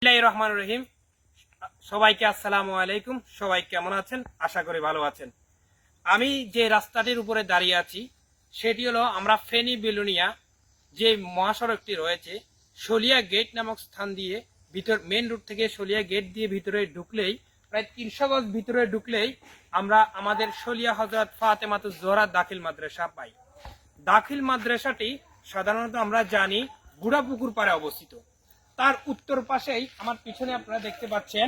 রহমান রহিম। সবাইকে আসসালামু আলাইকুম। সবাই কেমন আছেন? আশা করি ভালো আছেন। আমি যে রাস্তাটির উপরে দাঁড়িয়ে আছি সেটি হলো আমরা ফেনী বিলোনিয়া যে মহাসড়কটি রয়েছে শলিয়া গেট নামক স্থান দিয়ে ভিতর মেন রোড থেকে শলিয়া গেট দিয়ে ভিতরে ঢুকলেই প্রায় 300 গজ ভিতরে ঢুকলেই আমরা আমাদের শলিয়া হযরত ফাতেমাতুজ জোহরা দাখিল মাদ্রাসা পাই। দাখিল মাদ্রাসাটি সাধারণত আমরা জানি গুড়াপুকুর পাড়ে অবস্থিত। তার উত্তর পাশেই আমার পিছনে আপনারা দেখতে পাচ্ছেন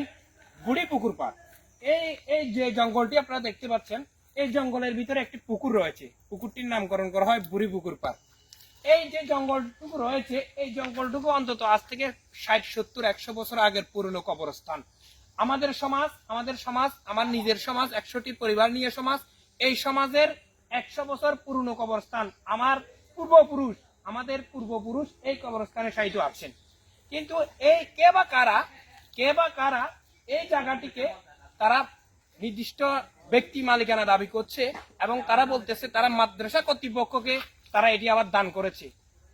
বুড়ি পুকুর পাড়। এই যে জঙ্গলটি আপনারা দেখতে পাচ্ছেন এই জঙ্গলের ভিতরে একটি পুকুর রয়েছে, পুকুরটির নামকরণ করা হয় বুড়ি পুকুর পাড়। এই যে জঙ্গলটুকু রয়েছে এই জঙ্গলটুকু অন্তত আজ থেকে 60, 70, 100 বছর আগের পুরনো কবরস্থান। আমাদের সমাজ আমার নিজের সমাজ 100টি পরিবার নিয়ে সমাজ, এই সমাজের 100 বছর পুরনো কবরস্থান। আমাদের পূর্বপুরুষ এই কবরস্থানে শায়িত আছেন। কিন্তু এই কে বা কারা এই জায়গাটিকে তারা নির্দিষ্ট ব্যক্তি মালিকানা দাবি করছে এবং তারা বলতেছে তারা মাদ্রাসা কর্তৃপক্ষকে তারা এটি আবার দান করেছে।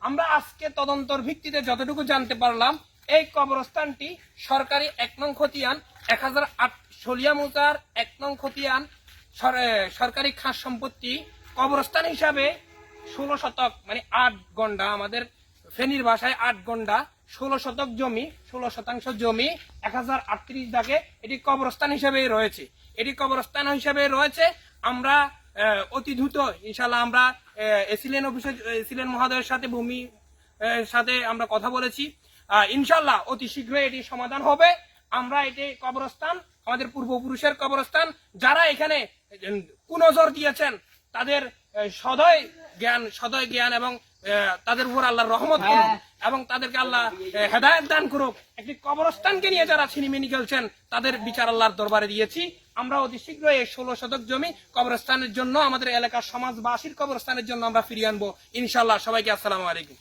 আমরা আজকে তদন্তর ভিত্তিতে যতটুকু জানতে পারলাম এই কবরস্থানটি সরকারি 1 নং খতিয়ান 1008 শলিয়া মৌজার 1 নং খতিয়ান সরকারি খাস সম্পত্তি কবরস্থান হিসাবে 16 শতক মানে 8 গন্ডা, আমাদের ফেনীর ভাষায় 8 গন্ডা 16 শতক জমি, 16 শতাংশ জমি 1038 দাগে এটি কবরস্থান হিসেবে রয়েছে। আমরা অতি দ্রুত ইনশাল্লাহ আমরা এসিলেন মহোদয়ের সাথে ভূমি সাথে আমরা কথা বলেছি। ইনশাল্লাহ অতি শীঘ্রই এটি সমাধান হবে। আমরা এটি কবরস্থান আমাদের পূর্বপুরুষের কবরস্থান, যারা এখানে কুনজর দিয়েছেন তাদের সদয় জ্ঞান এবং তাদের উপর আল্লাহর রহমত করুন এবং তাদেরকে আল্লাহ হেদায়েত দান করুক। একটি কবরস্থানকে নিয়ে যারা ছিনিমিনি খেলছেন তাদের বিচার আল্লাহর দরবারে দিয়েছি। আমরা অতি শীঘ্রই এই 16 শতক জমি কবরস্থানের জন্য আমাদের এলাকার সমাজবাসীর কবরস্থানের জন্য আমরা ফিরিয়ে আনবো ইনশাল্লাহ। সবাইকে আসসালামু আলাইকুম।